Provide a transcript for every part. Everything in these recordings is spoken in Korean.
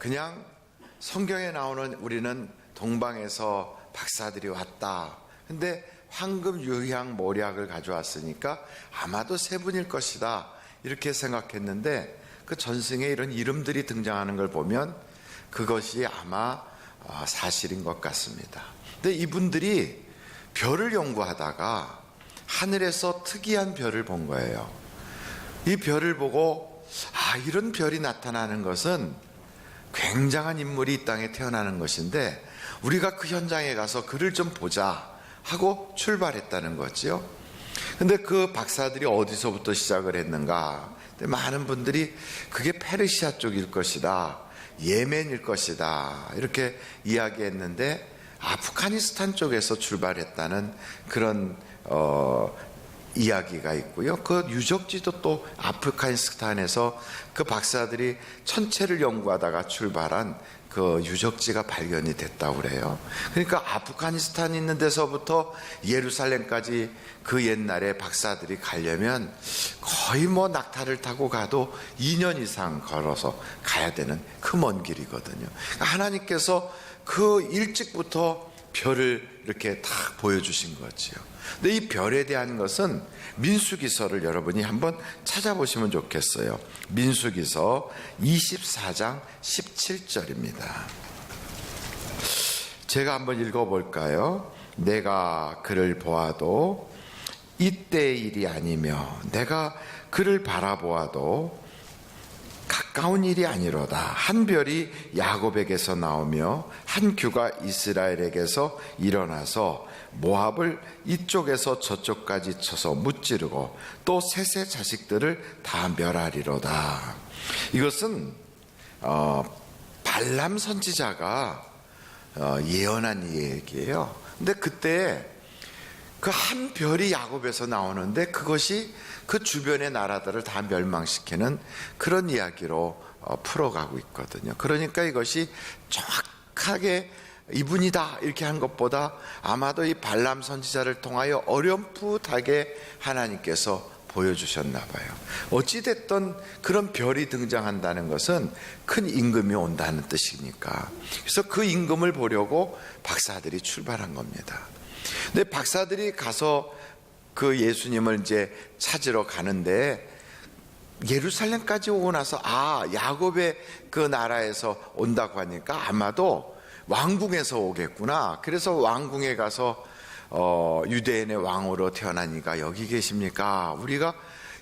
그냥 성경에 나오는 우리는 동방에서 박사들이 왔다. 근데 황금, 유향, 모략을 가져왔으니까 아마도 세 분일 것이다. 이렇게 생각했는데 그 전승에 이런 이름들이 등장하는 걸 보면 그것이 아마 사실인 것 같습니다. 근데 이분들이 별을 연구하다가 하늘에서 특이한 별을 본 거예요. 이 별을 보고 이런 별이 나타나는 것은 굉장한 인물이 이 땅에 태어나는 것인데 우리가 그 현장에 가서 그를 좀 보자 하고 출발했다는 거지요. 근데 그 박사들이 어디서부터 시작을 했는가? 많은 분들이 그게 페르시아 쪽일 것이다, 예멘일 것이다 이렇게 이야기했는데 아프가니스탄 쪽에서 출발했다는 그런 이야기가 있고요. 그 유적지도 또 아프가니스탄에서 그 박사들이 천체를 연구하다가 출발한 그 유적지가 발견이 됐다고 그래요. 그러니까 아프가니스탄 있는 데서부터 예루살렘까지 그 옛날에 박사들이 가려면 거의 낙타를 타고 가도 2년 이상 걸어서 가야 되는 그 먼 길이거든요. 하나님께서 그 일찍부터 별을 이렇게 다 보여주신 거지요. 근데 이 별에 대한 것은 민수기서를 여러분이 한번 찾아보시면 좋겠어요. 민수기서 24장 17절입니다. 제가 한번 읽어볼까요? 내가 그를 보아도 이때의 일이 아니며 내가 그를 바라보아도 가까운 일이 아니로다. 한 별이 야곱에게서 나오며 한 규가 이스라엘에게서 일어나서 모압을 이쪽에서 저쪽까지 쳐서 무찌르고 또 셋의 자식들을 다 멸하리로다. 이것은 발람 선지자가 예언한 얘기예요. 근데 그때 그 한 별이 야곱에서 나오는데 그것이 그 주변의 나라들을 다 멸망시키는 그런 이야기로 풀어가고 있거든요. 그러니까 이것이 정확하게 이분이다 이렇게 한 것보다 아마도 이 발람 선지자를 통하여 어렴풋하게 하나님께서 보여주셨나 봐요. 어찌됐든 그런 별이 등장한다는 것은 큰 임금이 온다는 뜻이니까. 그래서 그 임금을 보려고 박사들이 출발한 겁니다. 근데 박사들이 가서 그 예수님을 이제 찾으러 가는데 예루살렘까지 오고 나서 야곱의 그 나라에서 온다고 하니까 아마도 왕궁에서 오겠구나. 그래서 왕궁에 가서 유대인의 왕으로 태어나니까 여기 계십니까? 우리가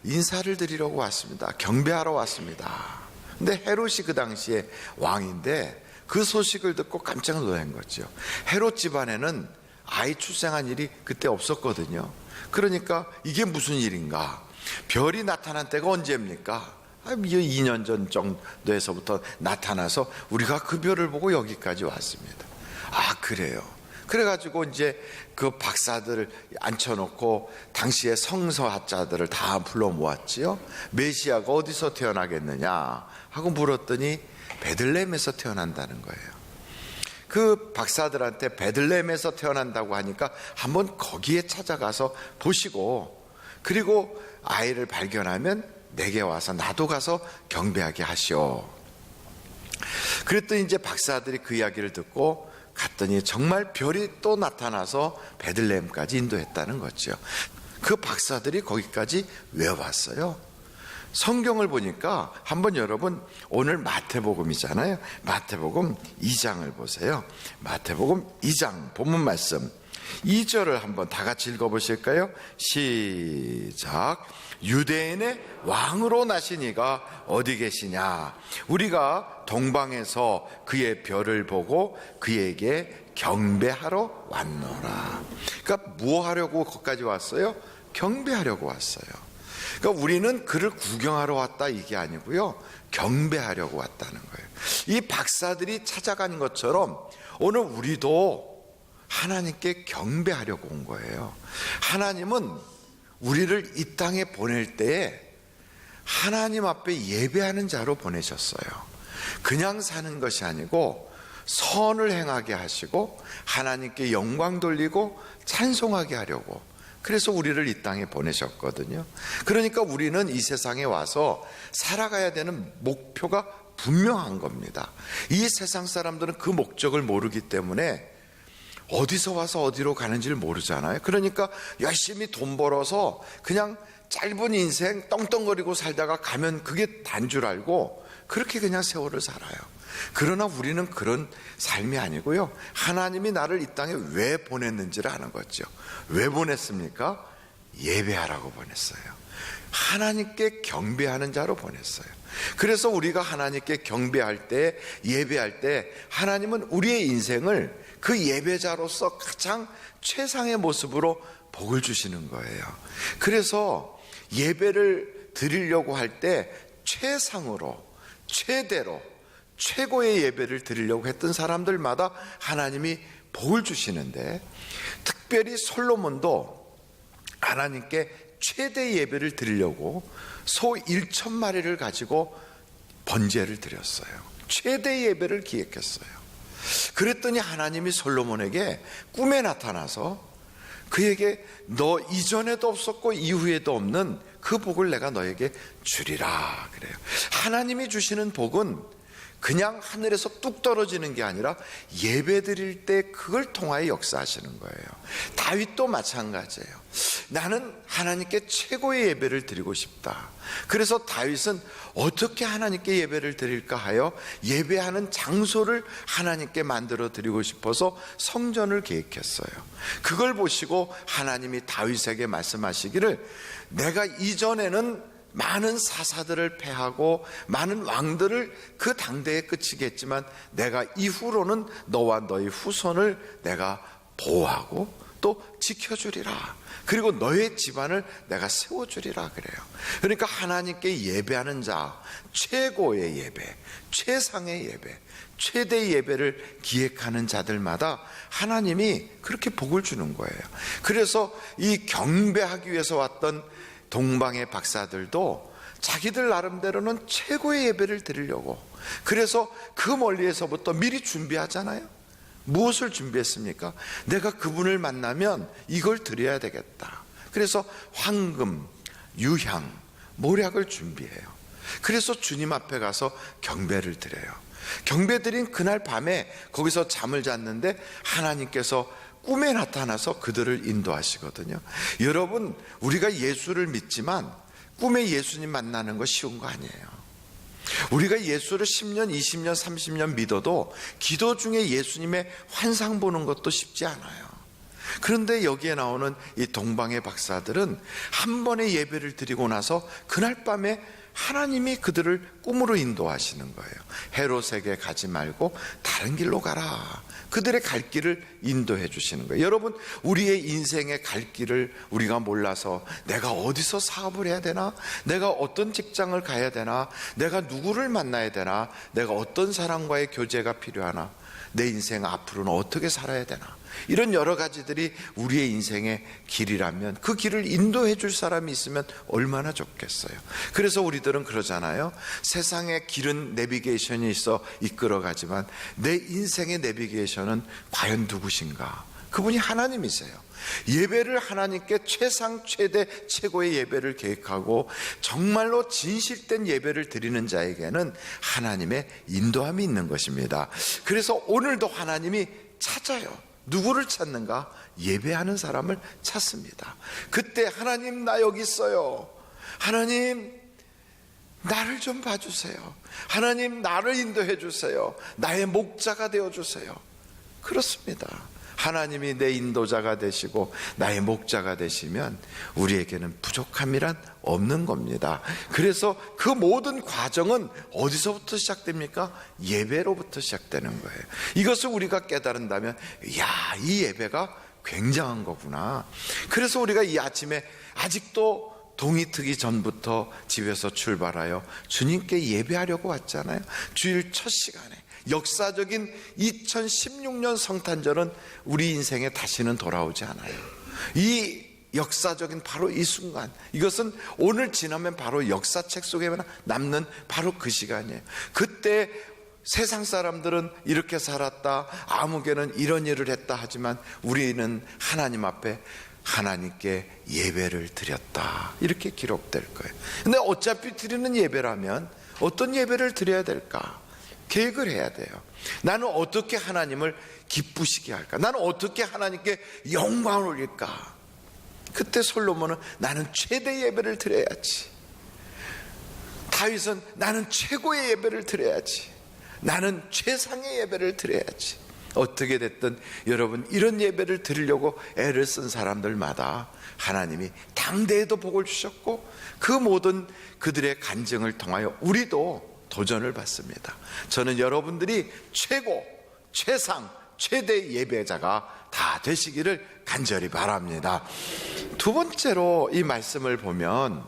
인사를 드리려고 왔습니다. 경배하러 왔습니다. 근데 헤롯이 그 당시에 왕인데 그 소식을 듣고 깜짝 놀란 거죠. 헤롯 집안에는 아이 출생한 일이 그때 없었거든요. 그러니까 이게 무슨 일인가? 별이 나타난 때가 언제입니까? 2년 전 정도에서부터 나타나서 우리가 그 별을 보고 여기까지 왔습니다. 그래요. 그래가지고 이제 그 박사들을 앉혀놓고 당시에 성서학자들을 다 불러 모았지요. 메시아가 어디서 태어나겠느냐 하고 물었더니 베들레헴에서 태어난다는 거예요. 그 박사들한테 베들레헴에서 태어난다고 하니까 한번 거기에 찾아가서 보시고 그리고 아이를 발견하면 내게 와서 나도 가서 경배하게 하시오. 그랬더니 이제 박사들이 그 이야기를 듣고 갔더니 정말 별이 또 나타나서 베들레헴까지 인도했다는 거죠. 그 박사들이 거기까지 왜 왔어요? 성경을 보니까 한번 여러분 오늘 마태복음이잖아요. 마태복음 2장을 보세요. 마태복음 2장 본문 말씀 2절을 한번 다 같이 읽어보실까요? 시작. 유대인의 왕으로 나신 이가 어디 계시냐? 우리가 동방에서 그의 별을 보고 그에게 경배하러 왔노라. 그러니까 뭐 하려고 거기까지 왔어요? 경배하려고 왔어요. 그러니까 우리는 그를 구경하러 왔다 이게 아니고요, 경배하려고 왔다는 거예요. 이 박사들이 찾아간 것처럼 오늘 우리도 하나님께 경배하려고 온 거예요. 하나님은 우리를 이 땅에 보낼 때에 하나님 앞에 예배하는 자로 보내셨어요. 그냥 사는 것이 아니고 선을 행하게 하시고 하나님께 영광 돌리고 찬송하게 하려고, 그래서 우리를 이 땅에 보내셨거든요. 그러니까 우리는 이 세상에 와서 살아가야 되는 목표가 분명한 겁니다. 이 세상 사람들은 그 목적을 모르기 때문에 어디서 와서 어디로 가는지를 모르잖아요. 그러니까 열심히 돈 벌어서 그냥 짧은 인생 떵떵거리고 살다가 가면 그게 단 줄 알고 그렇게 그냥 세월을 살아요. 그러나 우리는 그런 삶이 아니고요, 하나님이 나를 이 땅에 왜 보냈는지를 아는 거죠. 왜 보냈습니까? 예배하라고 보냈어요. 하나님께 경배하는 자로 보냈어요. 그래서 우리가 하나님께 경배할 때, 예배할 때 하나님은 우리의 인생을 그 예배자로서 가장 최상의 모습으로 복을 주시는 거예요. 그래서 예배를 드리려고 할 때 최상으로, 최대로, 최고의 예배를 드리려고 했던 사람들마다 하나님이 복을 주시는데, 특별히 솔로몬도 하나님께 최대 예배를 드리려고 소 1,000마리를 가지고 번제를 드렸어요. 최대 예배를 기획했어요. 그랬더니 하나님이 솔로몬에게 꿈에 나타나서 그에게 너 이전에도 없었고 이후에도 없는 그 복을 내가 너에게 주리라 그래요. 하나님이 주시는 복은 그냥 하늘에서 뚝 떨어지는 게 아니라 예배 드릴 때 그걸 통하여 역사하시는 거예요. 다윗도 마찬가지예요. 나는 하나님께 최고의 예배를 드리고 싶다. 그래서 다윗은 어떻게 하나님께 예배를 드릴까 하여 예배하는 장소를 하나님께 만들어 드리고 싶어서 성전을 계획했어요. 그걸 보시고 하나님이 다윗에게 말씀하시기를, 내가 이전에는 많은 사사들을 패하고 많은 왕들을 그 당대에 끝이게 했지만 내가 이후로는 너와 너희 후손을 내가 보호하고 또 지켜주리라. 그리고 너의 집안을 내가 세워주리라 그래요. 그러니까 하나님께 예배하는 자, 최고의 예배, 최상의 예배, 최대의 예배를 기획하는 자들마다 하나님이 그렇게 복을 주는 거예요. 그래서 이 경배하기 위해서 왔던 동방의 박사들도 자기들 나름대로는 최고의 예배를 드리려고, 그래서 그 멀리에서부터 미리 준비하잖아요. 무엇을 준비했습니까? 내가 그분을 만나면 이걸 드려야 되겠다. 그래서 황금, 유향, 모략을 준비해요. 그래서 주님 앞에 가서 경배를 드려요. 경배 드린 그날 밤에 거기서 잠을 잤는데 하나님께서 꿈에 나타나서 그들을 인도하시거든요. 여러분, 우리가 예수를 믿지만 꿈에 예수님 만나는 거 쉬운 거 아니에요. 우리가 예수를 10년, 20년, 30년 믿어도 기도 중에 예수님의 환상 보는 것도 쉽지 않아요. 그런데 여기에 나오는 이 동방의 박사들은 한 번의 예배를 드리고 나서 그날 밤에 하나님이 그들을 꿈으로 인도하시는 거예요. 헤롯에게 가지 말고 다른 길로 가라. 그들의 갈 길을 인도해 주시는 거예요. 여러분, 우리의 인생의 갈 길을 우리가 몰라서 내가 어디서 사업을 해야 되나? 내가 어떤 직장을 가야 되나? 내가 누구를 만나야 되나? 내가 어떤 사람과의 교제가 필요하나? 내 인생 앞으로는 어떻게 살아야 되나? 이런 여러 가지들이 우리의 인생의 길이라면 그 길을 인도해 줄 사람이 있으면 얼마나 좋겠어요. 그래서 우리들은 그러잖아요. 세상의 길은 내비게이션이 있어 이끌어가지만 내 인생의 내비게이션은 과연 누구신가? 그분이 하나님이세요. 예배를 하나님께 최상 최대 최고의 예배를 계획하고 정말로 진실된 예배를 드리는 자에게는 하나님의 인도함이 있는 것입니다. 그래서 오늘도 하나님이 찾아요. 누구를 찾는가? 예배하는 사람을 찾습니다. 그때 하나님, 나 여기 있어요. 하나님, 나를 좀 봐주세요. 하나님, 나를 인도해 주세요. 나의 목자가 되어주세요. 그렇습니다. 하나님이 내 인도자가 되시고 나의 목자가 되시면 우리에게는 부족함이란 없는 겁니다. 그래서 그 모든 과정은 어디서부터 시작됩니까? 예배로부터 시작되는 거예요. 이것을 우리가 깨달은다면, 이야, 이 예배가 굉장한 거구나. 그래서 우리가 이 아침에 아직도 동이 트기 전부터 집에서 출발하여 주님께 예배하려고 왔잖아요. 주일 첫 시간에 역사적인 2016년 성탄절은 우리 인생에 다시는 돌아오지 않아요. 이 역사적인 바로 이 순간, 이것은 오늘 지나면 바로 역사책 속에 남는 바로 그 시간이에요. 그때 세상 사람들은 이렇게 살았다, 아무개는 이런 일을 했다 하지만 우리는 하나님 앞에 하나님께 예배를 드렸다, 이렇게 기록될 거예요. 근데 어차피 드리는 예배라면 어떤 예배를 드려야 될까? 계획을 해야 돼요. 나는 어떻게 하나님을 기쁘시게 할까? 나는 어떻게 하나님께 영광을 올릴까? 그때 솔로몬은 나는 최대 예배를 드려야지. 다윗은 나는 최고의 예배를 드려야지. 나는 최상의 예배를 드려야지. 어떻게 됐든 여러분, 이런 예배를 드리려고 애를 쓴 사람들마다 하나님이 당대에도 복을 주셨고, 그 모든 그들의 간증을 통하여 우리도 도전을 받습니다. 저는 여러분들이 최고, 최상, 최대 예배자가 다 되시기를 간절히 바랍니다. 두 번째로 이 말씀을 보면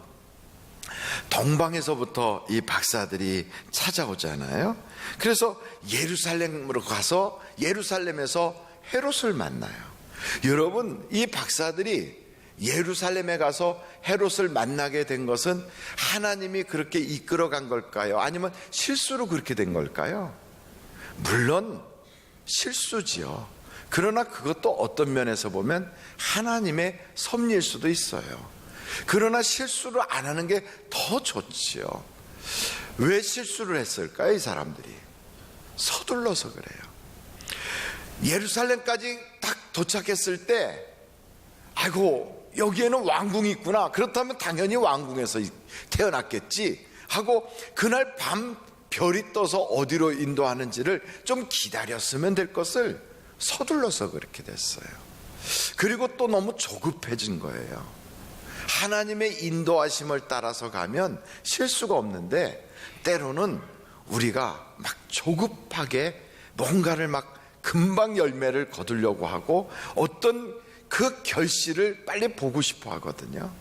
동방에서부터 이 박사들이 찾아오잖아요. 그래서 예루살렘으로 가서 예루살렘에서 헤롯을 만나요. 여러분, 이 박사들이 예루살렘에 가서 헤롯을 만나게 된 것은 하나님이 그렇게 이끌어간 걸까요? 아니면 실수로 그렇게 된 걸까요? 물론 실수지요. 그러나 그것도 어떤 면에서 보면 하나님의 섭리일 수도 있어요. 그러나 실수를 안 하는 게 더 좋지요. 왜 실수를 했을까요? 이 사람들이 서둘러서 그래요. 예루살렘까지 딱 도착했을 때, 아이고, 여기에는 왕궁이 있구나, 그렇다면 당연히 왕궁에서 태어났겠지 하고 그날 밤 별이 떠서 어디로 인도하는지를 좀 기다렸으면 될 것을 서둘러서 그렇게 됐어요. 그리고 또 너무 조급해진 거예요. 하나님의 인도하심을 따라서 가면 실수가 없는데, 때로는 우리가 막 조급하게 뭔가를 막 금방 열매를 거두려고 하고 어떤 그 결실을 빨리 보고 싶어 하거든요.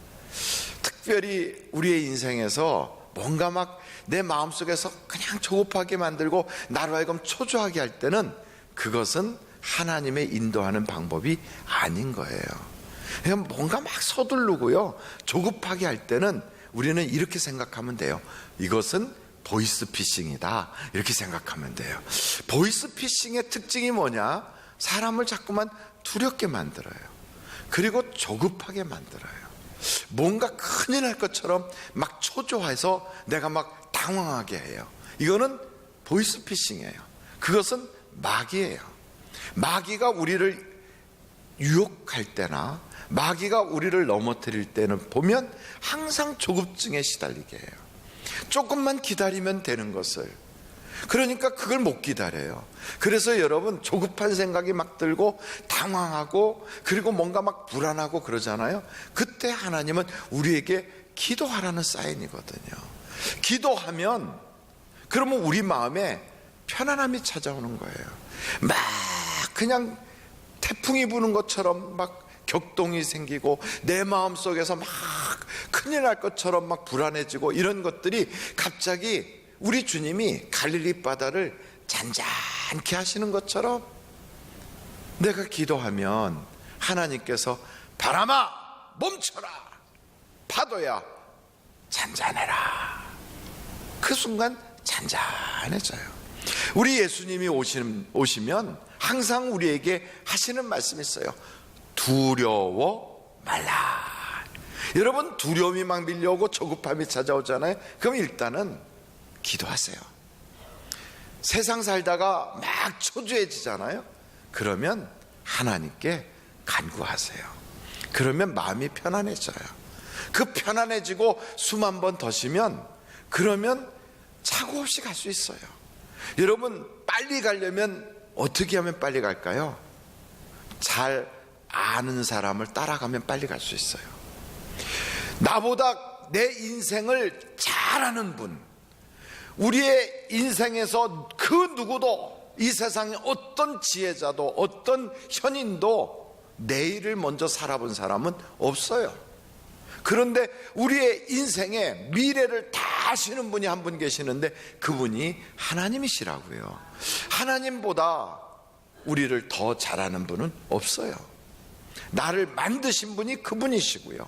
특별히 우리의 인생에서 뭔가 막 내 마음속에서 그냥 조급하게 만들고 나로 하여금 초조하게 할 때는 그것은 하나님의 인도하는 방법이 아닌 거예요. 그냥 뭔가 막 서두르고요, 조급하게 할 때는 우리는 이렇게 생각하면 돼요. 이것은 보이스피싱이다, 이렇게 생각하면 돼요. 보이스피싱의 특징이 뭐냐? 사람을 자꾸만 두렵게 만들어요. 그리고 조급하게 만들어요. 뭔가 큰일 날 것처럼 막 초조해서 내가 막 당황하게 해요. 이거는 보이스피싱이에요. 그것은 마귀예요. 마귀가 우리를 유혹할 때나 마귀가 우리를 넘어뜨릴 때는 보면 항상 조급증에 시달리게 해요. 조금만 기다리면 되는 것을, 그러니까 그걸 못 기다려요. 그래서 여러분, 조급한 생각이 막 들고 당황하고 그리고 뭔가 막 불안하고 그러잖아요. 그때 하나님은 우리에게 기도하라는 사인이거든요. 기도하면 그러면 우리 마음에 편안함이 찾아오는 거예요. 막 그냥 태풍이 부는 것처럼 막 격동이 생기고 내 마음속에서 막 큰일 날 것처럼 막 불안해지고, 이런 것들이 갑자기 우리 주님이 갈릴리 바다를 잔잔케 하시는 것처럼 내가 기도하면 하나님께서 바람아 멈춰라, 파도야 잔잔해라. 그 순간 잔잔해져요. 우리 예수님이 오시면 항상 우리에게 하시는 말씀이 있어요. 두려워 말라. 여러분, 두려움이 막 밀려오고 조급함이 찾아오잖아요. 그럼 일단은 기도하세요. 세상 살다가 막 초조해지잖아요. 그러면 하나님께 간구하세요. 그러면 마음이 편안해져요. 그 편안해지고 숨 한 번 더 쉬면 그러면 사고 없이 갈 수 있어요. 여러분, 빨리 가려면 어떻게 하면 빨리 갈까요? 잘 아는 사람을 따라가면 빨리 갈 수 있어요. 나보다 내 인생을 잘 아는 분, 우리의 인생에서 그 누구도, 이 세상에 어떤 지혜자도 어떤 현인도 내일을 먼저 살아본 사람은 없어요. 그런데 우리의 인생의 미래를 다 아시는 분이 한 분 계시는데 그분이 하나님이시라고요. 하나님보다 우리를 더 잘 아는 분은 없어요. 나를 만드신 분이 그분이시고요,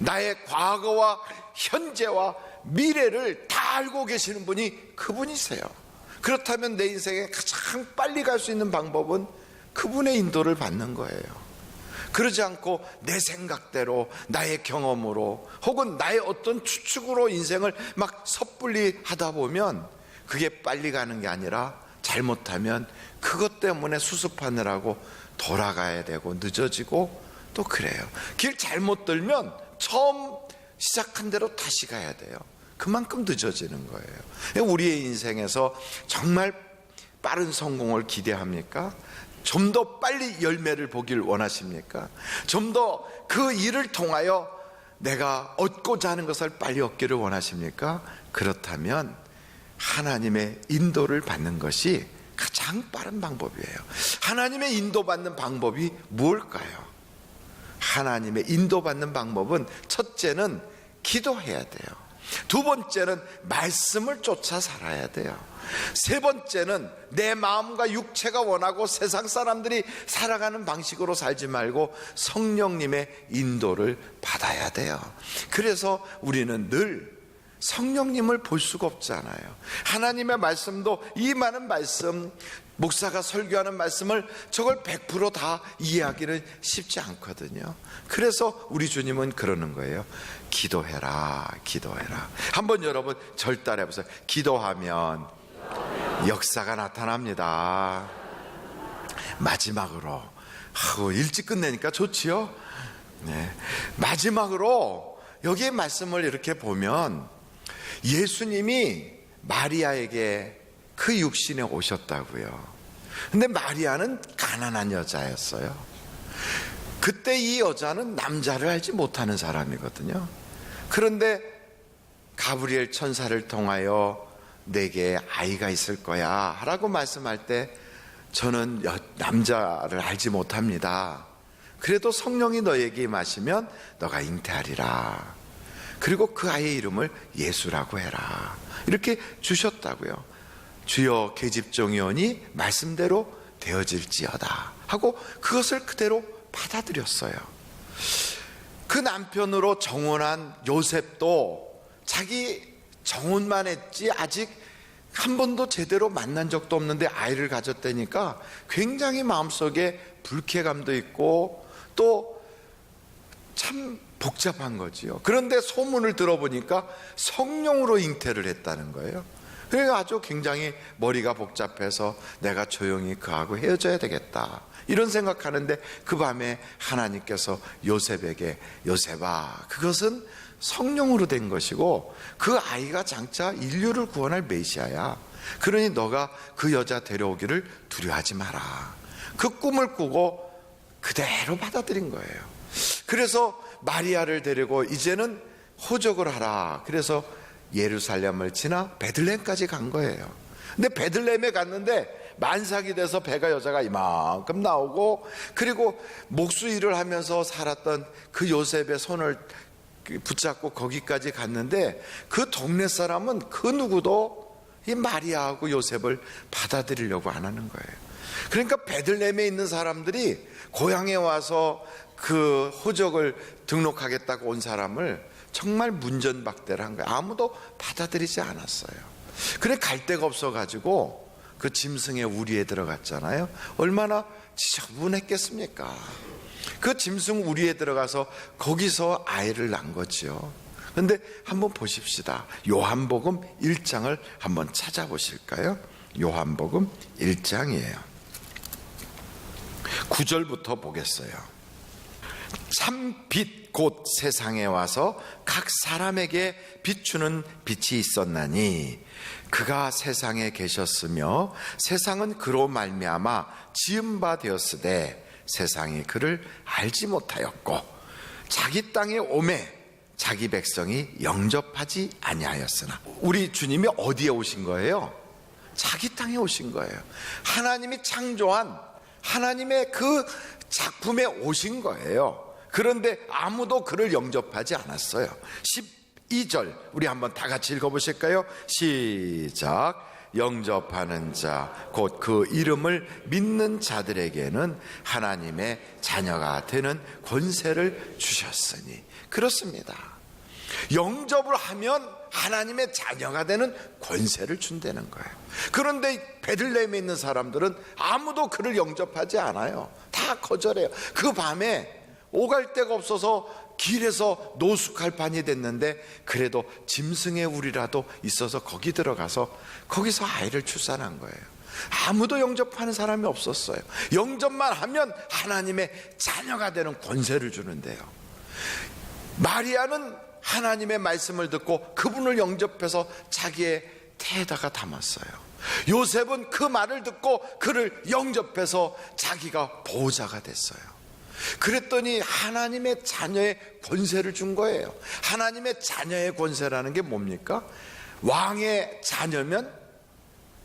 나의 과거와 현재와 미래를 다 알고 계시는 분이 그분이세요. 그렇다면 내 인생에 가장 빨리 갈 수 있는 방법은 그분의 인도를 받는 거예요. 그러지 않고 내 생각대로, 나의 경험으로, 혹은 나의 어떤 추측으로 인생을 막 섣불리 하다 보면 그게 빨리 가는 게 아니라 잘못하면 그것 때문에 수습하느라고 돌아가야 되고 늦어지고 또 그래요. 길 잘못 들면 처음 시작한 대로 다시 가야 돼요. 그만큼 늦어지는 거예요. 우리의 인생에서 정말 빠른 성공을 기대합니까? 좀 더 빨리 열매를 보길 원하십니까? 좀 더 그 일을 통하여 내가 얻고자 하는 것을 빨리 얻기를 원하십니까? 그렇다면 하나님의 인도를 받는 것이 가장 빠른 방법이에요. 하나님의 인도받는 방법이 무엇일까요? 하나님의 인도받는 방법은 첫째는 기도해야 돼요. 두 번째는 말씀을 쫓아 살아야 돼요. 세 번째는 내 마음과 육체가 원하고 세상 사람들이 살아가는 방식으로 살지 말고 성령님의 인도를 받아야 돼요. 그래서 우리는 늘 성령님을 볼 수가 없잖아요. 하나님의 말씀도 이 많은 말씀, 목사가 설교하는 말씀을 저걸 100% 다 이해하기는 쉽지 않거든요. 그래서 우리 주님은 그러는 거예요. 기도해라, 기도해라. 한번 여러분 절 따라해 보세요. 기도하면 역사가 나타납니다. 마지막으로, 일찍 끝내니까 좋지요? 네. 마지막으로 여기에 말씀을 이렇게 보면 예수님이 마리아에게 그 육신에 오셨다고요. 근데 마리아는 가난한 여자였어요. 그때 이 여자는 남자를 알지 못하는 사람이거든요. 그런데 가브리엘 천사를 통하여 내게 아이가 있을 거야 라고 말씀할 때 저는 남자를 알지 못합니다. 그래도 성령이 너에게 임하시면 너가 잉태하리라. 그리고 그 아이의 이름을 예수라고 해라. 이렇게 주셨다고요. 주여 계집종이오니 말씀대로 되어질지어다 하고 그것을 그대로 받아들였어요. 그 남편으로 정혼한 요셉도 자기 정혼만 했지 아직 한 번도 제대로 만난 적도 없는데 아이를 가졌다니까 굉장히 마음속에 불쾌감도 있고 또 참 복잡한 거지요. 그런데 소문을 들어보니까 성령으로 잉태를 했다는 거예요. 그러니까 아주 굉장히 머리가 복잡해서 내가 조용히 그하고 헤어져야 되겠다 이런 생각하는데 그 밤에 하나님께서 요셉에게 요셉아 그것은 성령으로 된 것이고 그 아이가 장차 인류를 구원할 메시아야. 그러니 너가 그 여자 데려오기를 두려워하지 마라. 그 꿈을 꾸고 그대로 받아들인 거예요. 그래서 마리아를 데리고 이제는 호적을 하라. 그래서 예루살렘을 지나 베들레헴까지 간 거예요. 근데 베들레헴에 갔는데 만삭이 돼서 배가 여자가 이만큼 나오고 그리고 목수 일을 하면서 살았던 그 요셉의 손을 붙잡고 거기까지 갔는데 그 동네 사람은 그 누구도 이 마리아하고 요셉을 받아들이려고 안 하는 거예요. 그러니까 베들레헴에 있는 사람들이 고향에 와서 그 호적을 등록하겠다고 온 사람을 정말 문전박대를 한 거예요. 아무도 받아들이지 않았어요. 그래 갈 데가 없어가지고 그 짐승의 우리에 들어갔잖아요. 얼마나 지저분했겠습니까? 그 짐승 우리에 들어가서 거기서 아이를 낳은 거죠. 그런데 한번 보십시다. 요한복음 1장을 한번 찾아보실까요? 요한복음 1장이에요. 9절부터 보겠어요. 참 빛 곧 세상에 와서 각 사람에게 비추는 빛이 있었나니 그가 세상에 계셨으며 세상은 그로 말미암아 지은 바 되었으되 세상이 그를 알지 못하였고 자기 땅에 오매 자기 백성이 영접하지 아니하였으나. 우리 주님이 어디에 오신 거예요? 자기 땅에 오신 거예요. 하나님이 창조한 하나님의 그 작품에 오신 거예요. 그런데 아무도 그를 영접하지 않았어요. 12절 우리 한번 다 같이 읽어보실까요? 시작. 영접하는 자 곧 그 이름을 믿는 자들에게는 하나님의 자녀가 되는 권세를 주셨으니. 그렇습니다. 영접을 하면 하나님의 자녀가 되는 권세를 준다는 거예요. 그런데 베들레헴에 있는 사람들은 아무도 그를 영접하지 않아요. 다 거절해요. 그 밤에 오갈 데가 없어서 길에서 노숙할 판이 됐는데 그래도 짐승의 우리라도 있어서 거기 들어가서 거기서 아이를 출산한 거예요. 아무도 영접하는 사람이 없었어요. 영접만 하면 하나님의 자녀가 되는 권세를 주는데요. 마리아는 하나님의 말씀을 듣고 그분을 영접해서 자기의 태에다가 담았어요. 요셉은 그 말을 듣고 그를 영접해서 자기가 보호자가 됐어요. 그랬더니 하나님의 자녀의 권세를 준 거예요. 하나님의 자녀의 권세라는 게 뭡니까? 왕의 자녀면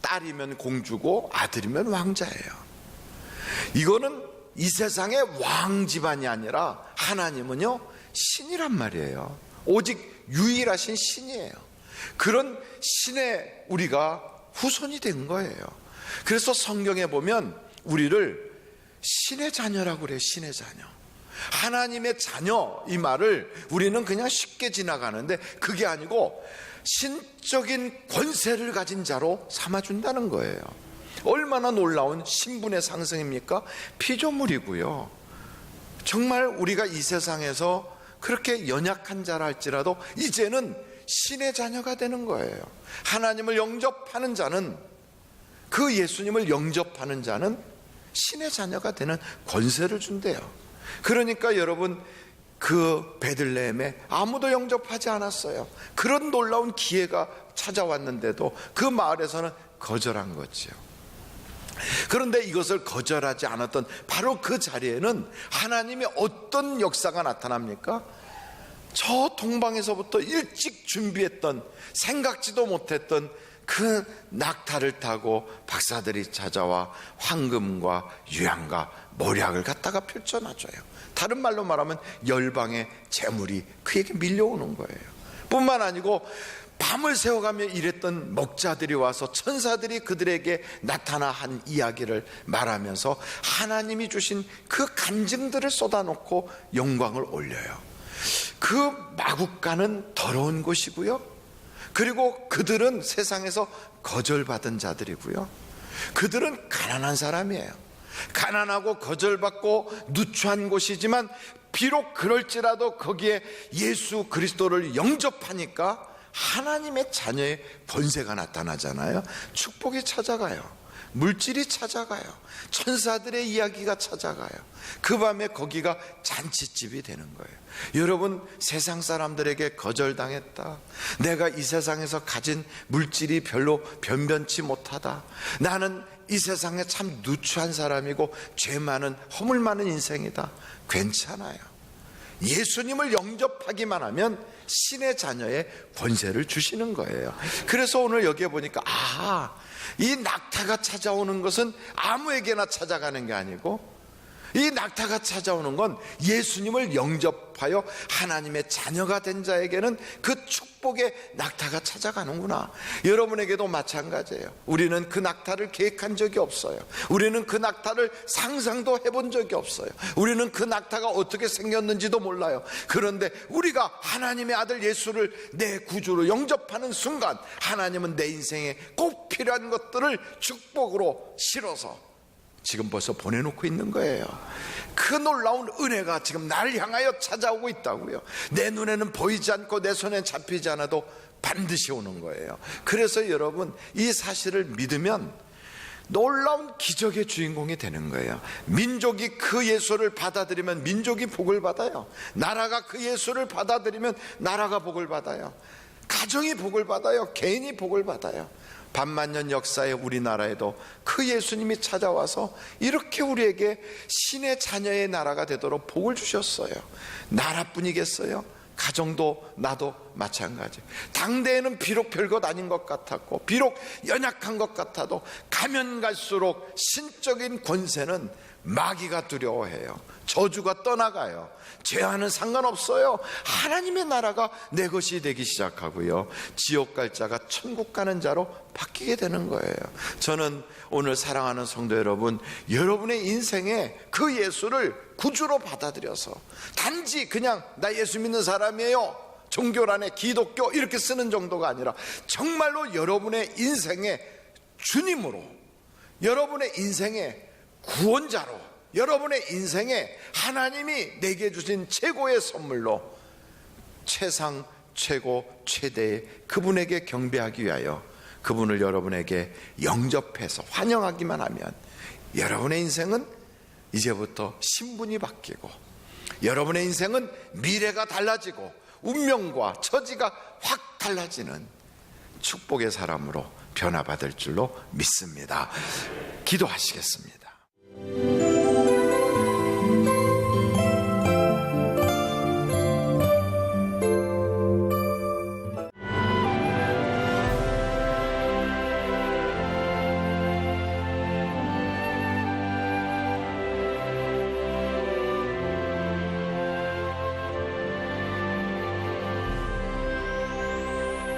딸이면 공주고 아들이면 왕자예요. 이거는 이 세상의 왕 집안이 아니라 하나님은요 신이란 말이에요. 오직 유일하신 신이에요. 그런 신의 우리가 후손이 된 거예요. 그래서 성경에 보면 우리를 신의 자녀라고 그래요. 신의 자녀, 하나님의 자녀, 이 말을 우리는 그냥 쉽게 지나가는데 그게 아니고 신적인 권세를 가진 자로 삼아준다는 거예요. 얼마나 놀라운 신분의 상승입니까? 피조물이고요. 정말 우리가 이 세상에서 그렇게 연약한 자라 할지라도 이제는 신의 자녀가 되는 거예요. 하나님을 영접하는 자는, 그 예수님을 영접하는 자는 신의 자녀가 되는 권세를 준대요. 그러니까 여러분, 그 베들레헴에 아무도 영접하지 않았어요. 그런 놀라운 기회가 찾아왔는데도 그 마을에서는 거절한 거죠. 그런데 이것을 거절하지 않았던 바로 그 자리에는 하나님의 어떤 역사가 나타납니까? 저 동방에서부터 일찍 준비했던, 생각지도 못했던 그 낙타를 타고 박사들이 찾아와 황금과 유향과 모략을 갖다가 펼쳐놔줘요. 다른 말로 말하면 열방의 재물이 그에게 밀려오는 거예요. 뿐만 아니고 밤을 새워가며 일했던 목자들이 와서 천사들이 그들에게 나타나 한 이야기를 말하면서 하나님이 주신 그 간증들을 쏟아놓고 영광을 올려요. 그 마국간은 더러운 곳이고요, 그리고 그들은 세상에서 거절받은 자들이고요, 그들은 가난한 사람이에요. 가난하고 거절받고 누추한 곳이지만 비록 그럴지라도 거기에 예수 그리스도를 영접하니까 하나님의 자녀의 권세가 나타나잖아요. 축복이 찾아가요. 물질이 찾아가요. 천사들의 이야기가 찾아가요. 그 밤에 거기가 잔치집이 되는 거예요. 여러분, 세상 사람들에게 거절당했다, 내가 이 세상에서 가진 물질이 별로 변변치 못하다, 나는 이 세상에 참 누추한 사람이고 죄 많은 허물 많은 인생이다, 괜찮아요. 예수님을 영접하기만 하면 신의 자녀의 권세를 주시는 거예요. 그래서 오늘 여기에 보니까 이 낙타가 찾아오는 것은 아무에게나 찾아가는 게 아니고 이 낙타가 찾아오는 건 예수님을 영접하여 하나님의 자녀가 된 자에게는 그 축복의 낙타가 찾아가는구나. 여러분에게도 마찬가지예요. 우리는 그 낙타를 계획한 적이 없어요. 우리는 그 낙타를 상상도 해본 적이 없어요. 우리는 그 낙타가 어떻게 생겼는지도 몰라요. 그런데 우리가 하나님의 아들 예수를 내 구주로 영접하는 순간 하나님은 내 인생에 꼭 필요한 것들을 축복으로 실어서 지금 벌써 보내놓고 있는 거예요. 그 놀라운 은혜가 지금 나를 향하여 찾아오고 있다고요. 내 눈에는 보이지 않고 내 손에 잡히지 않아도 반드시 오는 거예요. 그래서 여러분, 이 사실을 믿으면 놀라운 기적의 주인공이 되는 거예요. 민족이 그 예수를 받아들이면 민족이 복을 받아요. 나라가 그 예수를 받아들이면 나라가 복을 받아요. 가정이 복을 받아요. 개인이 복을 받아요. 반만년 역사의 우리나라에도 그 예수님이 찾아와서 이렇게 우리에게 신의 자녀의 나라가 되도록 복을 주셨어요. 나라뿐이겠어요? 가정도 나도 마찬가지. 당대에는 비록 별것 아닌 것 같았고 비록 연약한 것 같아도 가면 갈수록 신적인 권세는 마귀가 두려워해요. 저주가 떠나가요. 죄와는 상관없어요. 하나님의 나라가 내 것이 되기 시작하고요, 지옥 갈 자가 천국 가는 자로 바뀌게 되는 거예요. 저는 오늘 사랑하는 성도 여러분, 여러분의 인생에 그 예수를 구주로 받아들여서 단지 그냥 나 예수 믿는 사람이에요, 종교란에 기독교 이렇게 쓰는 정도가 아니라 정말로 여러분의 인생의 주님으로, 여러분의 인생의 구원자로, 여러분의 인생에 하나님이 내게 주신 최고의 선물로 최상, 최고, 최대의 그분에게 경배하기 위하여 그분을 여러분에게 영접해서 환영하기만 하면 여러분의 인생은 이제부터 신분이 바뀌고 여러분의 인생은 미래가 달라지고 운명과 처지가 확 달라지는 축복의 사람으로 변화받을 줄로 믿습니다. 기도하시겠습니다.